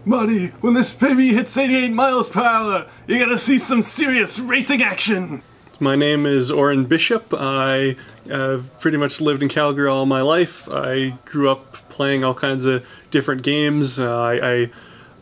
Buddy, when this baby hits 88 miles per hour, you're gonna see some serious racing action! My name is Orin Bishop. I pretty much lived in Calgary all my life. I grew up playing all kinds of different games. I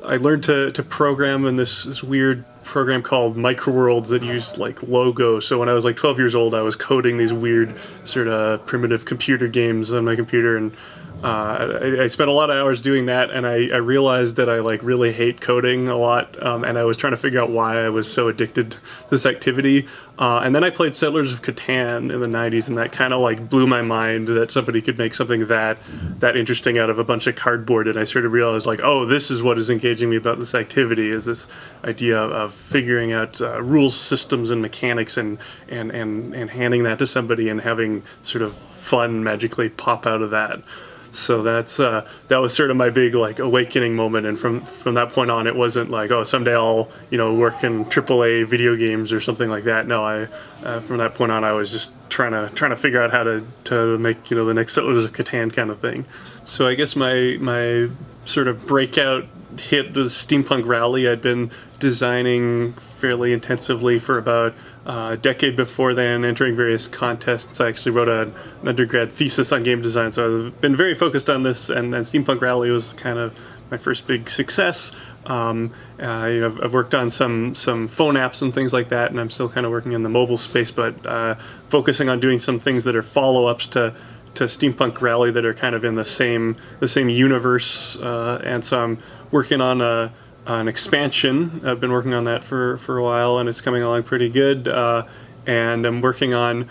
learned to program in this weird program called Microworlds that used like Logo. So when I was like 12 years old, I was coding these weird sort of primitive computer games on my computer, and I spent a lot of hours doing that, and I realized that I like really hate coding a lot, and I was trying to figure out why I was so addicted to this activity. And then I played Settlers of Catan in the 90s, and that kind of like blew my mind that somebody could make something that interesting out of a bunch of cardboard. And I sort of realized like, oh, this is what is engaging me about this activity, is this idea of figuring out rules, systems, and mechanics, and handing that to somebody and having sort of fun magically pop out of that. So that was sort of my big like awakening moment, and from that point on, it wasn't like, oh, someday I'll work in AAA video games or something like that. No, from that point on, I was just trying to figure out how to make the next Settlers of Catan kind of thing. So I guess my sort of breakout hit was Steampunk Rally. I'd been designing fairly intensively for about a decade before then, entering various contests. I actually wrote an undergrad thesis on game design, so I've been very focused on this, and Steampunk Rally was kind of my first big success. I've worked on some phone apps and things like that, and I'm still kind of working in the mobile space, but focusing on doing some things that are follow-ups to Steampunk Rally that are kind of in the same universe, and so I'm working on an expansion. I've been working on that for a while, and it's coming along pretty good. And I'm working on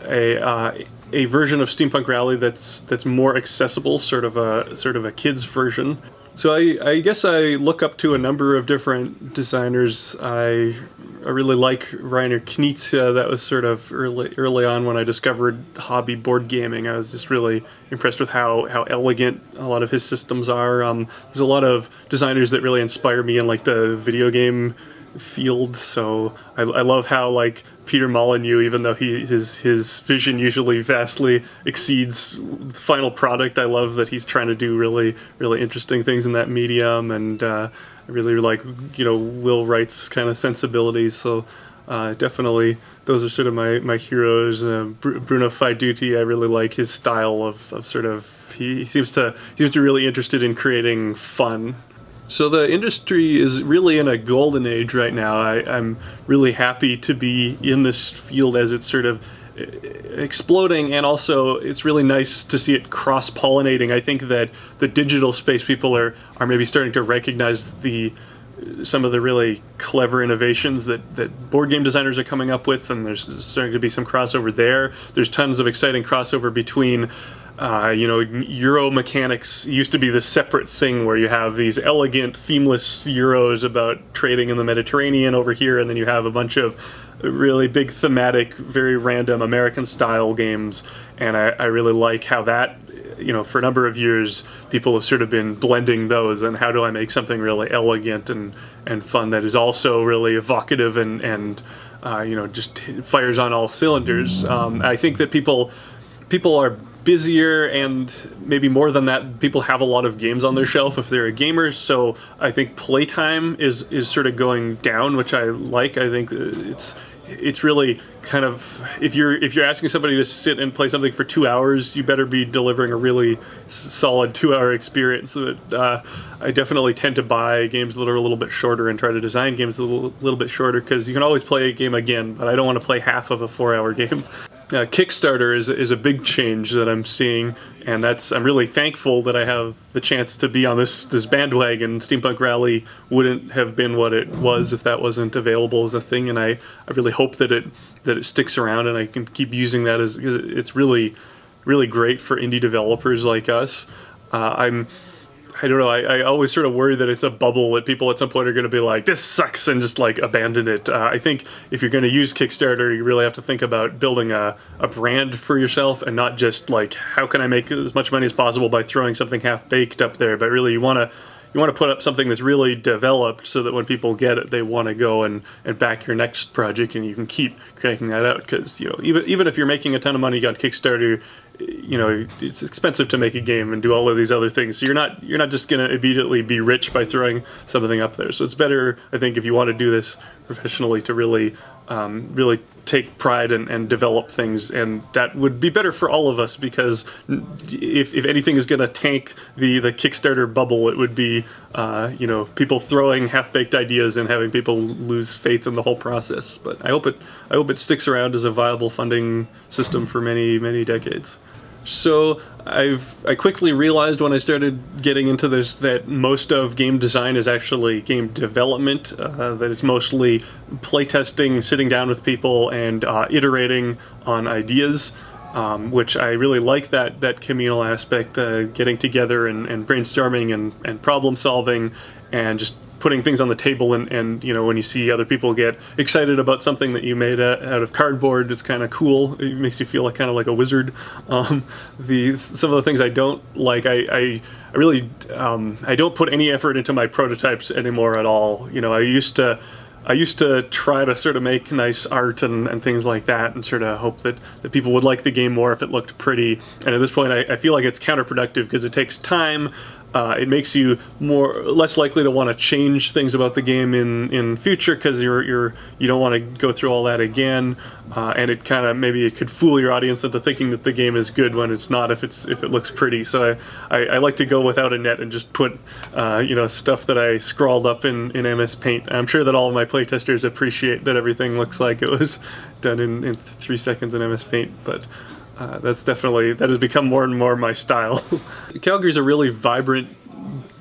a version of Steampunk Rally that's more accessible, sort of a kids version. So I guess I look up to a number of different designers. I really like Rainer Knizia. That was sort of early on when I discovered hobby board gaming. I was just really impressed with how elegant a lot of his systems are. There's a lot of designers that really inspire me in like the video game field. So I love how like Peter Molyneux, even though his vision usually vastly exceeds the final product, I love that he's trying to do really interesting things in that medium, and I really like Will Wright's kind of sensibilities. So definitely those are sort of my heroes. Bruno Faiduti, I really like his style of sort of, he seems to really interested in creating fun. So the industry is really in a golden age right now. I'm really happy to be in this field as it's sort of exploding, and also it's really nice to see it cross-pollinating. I think that the digital space people are maybe starting to recognize some of the really clever innovations that board game designers are coming up with, and there's starting to be some crossover there. There's tons of exciting crossover between Euro mechanics used to be this separate thing where you have these elegant, themeless Euros about trading in the Mediterranean over here, and then you have a bunch of really big thematic, very random American-style games. And I really like how that, for a number of years, people have sort of been blending those, and how do I make something really elegant and fun that is also really evocative and just fires on all cylinders. I think that people are busier, and maybe more than that, people have a lot of games on their shelf if they're a gamer. So I think playtime is sort of going down, which I like. I think it's really kind of, if you're asking somebody to sit and play something for 2 hours, you better be delivering a really solid 2-hour experience. I definitely tend to buy games that are a little bit shorter and try to design games a little bit shorter, because you can always play a game again, but I don't want to play half of a 4-hour game. Kickstarter is a big change that I'm seeing, and I'm really thankful that I have the chance to be on this bandwagon. Steampunk Rally wouldn't have been what it was if that wasn't available as a thing, and I really hope that it sticks around, and I can keep using that because it's really great for indie developers like us. I don't know, I always sort of worry that it's a bubble, that people at some point are going to be like, this sucks, and just like abandon it. I think if you're going to use Kickstarter, you really have to think about building a brand for yourself, and not just like, how can I make as much money as possible by throwing something half-baked up there, but really you want to put up something that's really developed, so that when people get it, they want to go and back your next project, and you can keep cranking that out. Because even if you're making a ton of money on Kickstarter, it's expensive to make a game and do all of these other things. So you're not just going to immediately be rich by throwing something up there. So it's better, I think, if you want to do this professionally, to really take pride and develop things, and that would be better for all of us, because if anything is going to tank the Kickstarter bubble, it would be people throwing half-baked ideas and having people lose faith in the whole process. But I hope it sticks around as a viable funding system for many decades. So I quickly realized when I started getting into this that most of game design is actually game development, that it's mostly playtesting, sitting down with people, and iterating on ideas, which I really like that communal aspect, getting together and brainstorming and problem solving, and just putting things on the table, and when you see other people get excited about something that you made out of cardboard, it's kind of cool. It makes you feel kind of like a wizard. Some of the things I don't like, I really I don't put any effort into my prototypes anymore at all. I used to try to sort of make nice art and things like that, and sort of hope that people would like the game more if it looked pretty. And at this point, I feel like it's counterproductive, because it takes time. It makes you less likely to want to change things about the game in future, because you don't want to go through all that again, and it kind of, maybe it could fool your audience into thinking that the game is good when it's not, if it looks pretty. So I like to go without a net and just put stuff that I scrawled up in MS Paint. I'm sure that all of my playtesters appreciate that everything looks like it was done in 3 seconds in MS Paint, but that has become more and more my style. Calgary's a really vibrant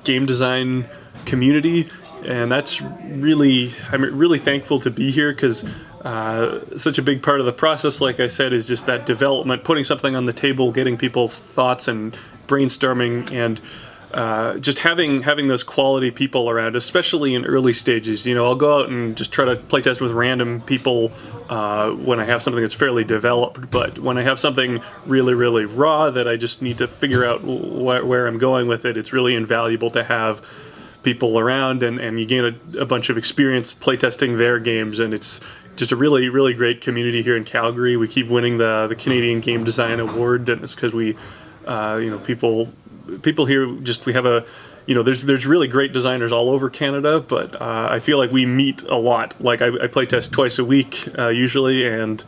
game design community, and I'm really thankful to be here, because such a big part of the process, like I said, is just that development, putting something on the table, getting people's thoughts and brainstorming, and just having those quality people around, especially in early stages. I'll go out and just try to playtest with random people when I have something that's fairly developed, but when I have something really, really raw that I just need to figure out where I'm going with it, it's really invaluable to have people around, and you gain a bunch of experience playtesting their games, and it's just a really, really great community here in Calgary. We keep winning the Canadian Game Design Award, and it's because we, people here, we have there's really great designers all over Canada, but I feel like we meet a lot. Like I playtest twice a week usually, and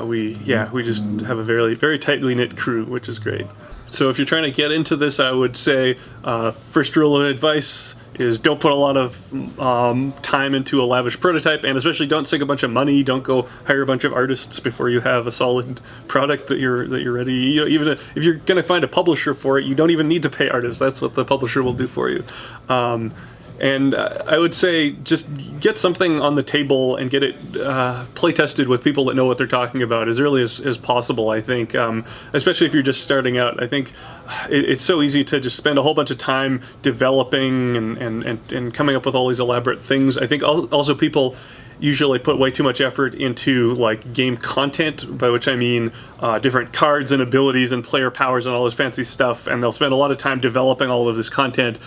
we just have a very, very tightly knit crew, which is great. So if you're trying to get into this, I would say first rule of advice is don't put a lot of time into a lavish prototype, and especially don't sink a bunch of money. Don't go hire a bunch of artists before you have a solid product that you're ready. Even if you're going to find a publisher for it, you don't even need to pay artists. That's what the publisher will do for you. And I would say just get something on the table and get it play tested with people that know what they're talking about as early as possible, I think. Especially if you're just starting out. I think it's so easy to just spend a whole bunch of time developing and coming up with all these elaborate things. I think also people usually put way too much effort into like game content, by which I mean different cards and abilities and player powers and all this fancy stuff, and they'll spend a lot of time developing all of this content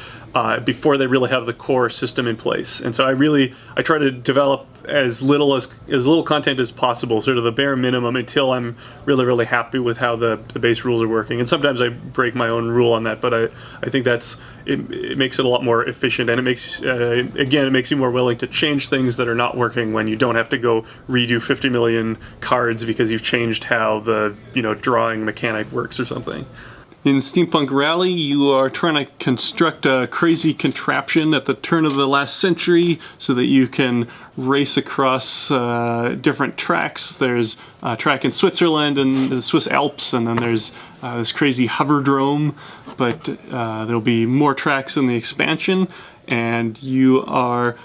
before they really have the core system in place. And so I try to develop as little content as possible, sort of the bare minimum, until I'm really, really happy with how the base rules are working. And sometimes I break my own rule on that, but I think it makes it a lot more efficient, and it makes it makes you more willing to change things that are not working when you don't have to go redo 50 million cards because you've changed how the drawing mechanic works or something. In Steampunk Rally, you are trying to construct a crazy contraption at the turn of the last century so that you can race across different tracks. There's a track in Switzerland and the Swiss Alps, and then there's this crazy hoverdrome, but there'll be more tracks in the expansion, and you are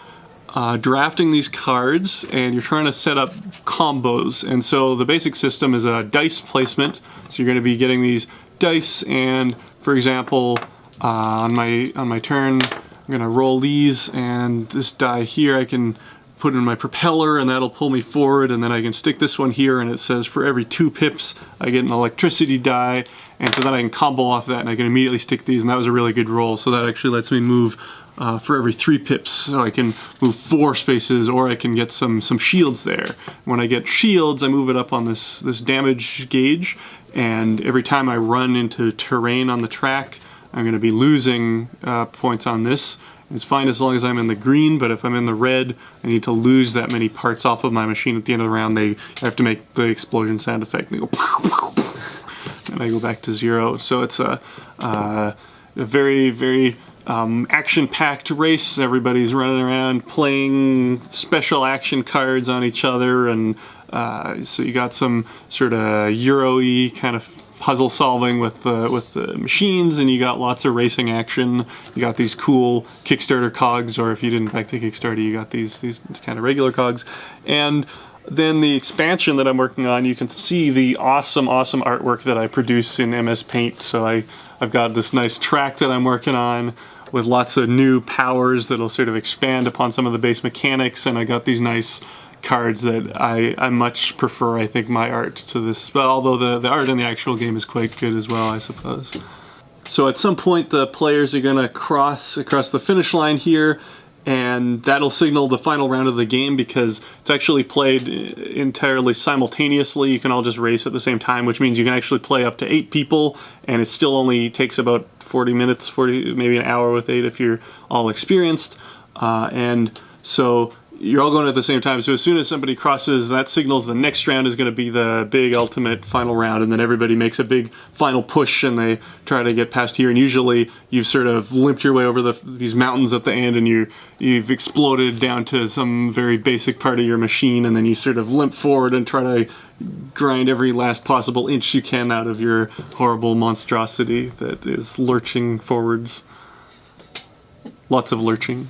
drafting these cards, and you're trying to set up combos. And so the basic system is a dice placement, so you're going to be getting these dice, and for example on my turn I'm gonna roll these, and this die here I can put in my propeller, and that'll pull me forward, and then I can stick this one here, and it says for every 2 pips I get an electricity die, and so then I can combo off that, and I can immediately stick these, and that was a really good roll. So that actually lets me move for every 3 pips, so I can move 4 spaces, or I can get some shields there. When I get shields, I move it up on this damage gauge, and every time I run into terrain on the track, I'm going to be losing points on this. It's fine as long as I'm in the green, but if I'm in the red, I need to lose that many parts off of my machine at the end of the round. I have to make the explosion sound effect. They go pow, pow, pow, and I go back to 0. So it's a very, very action-packed race. Everybody's running around playing special action cards on each other, and so you got some sort of Euro-y kind of puzzle solving with the machines, and you got lots of racing action. You got these cool Kickstarter cogs, or if you didn't back the Kickstarter, you got these kind of regular cogs. And then the expansion that I'm working on, you can see the awesome artwork that I produce in MS Paint. So I've got this nice track that I'm working on with lots of new powers that'll sort of expand upon some of the base mechanics, and I got these nice cards that I much prefer, I think, my art to this, but although the art in the actual game is quite good as well, I suppose. So at some point the players are going to cross across the finish line here, and that'll signal the final round of the game because it's actually played entirely simultaneously. You can all just race at the same time, which means you can actually play up to 8 people, and it still only takes about 40 minutes, maybe an hour with 8 if you're all experienced. And so you're all going at the same time, so as soon as somebody crosses, that signals the next round is going to be the big ultimate final round, and then everybody makes a big final push and they try to get past here, and usually you've sort of limped your way over these mountains at the end, and you've exploded down to some very basic part of your machine, and then you sort of limp forward and try to grind every last possible inch you can out of your horrible monstrosity that is lurching forwards. Lots of lurching.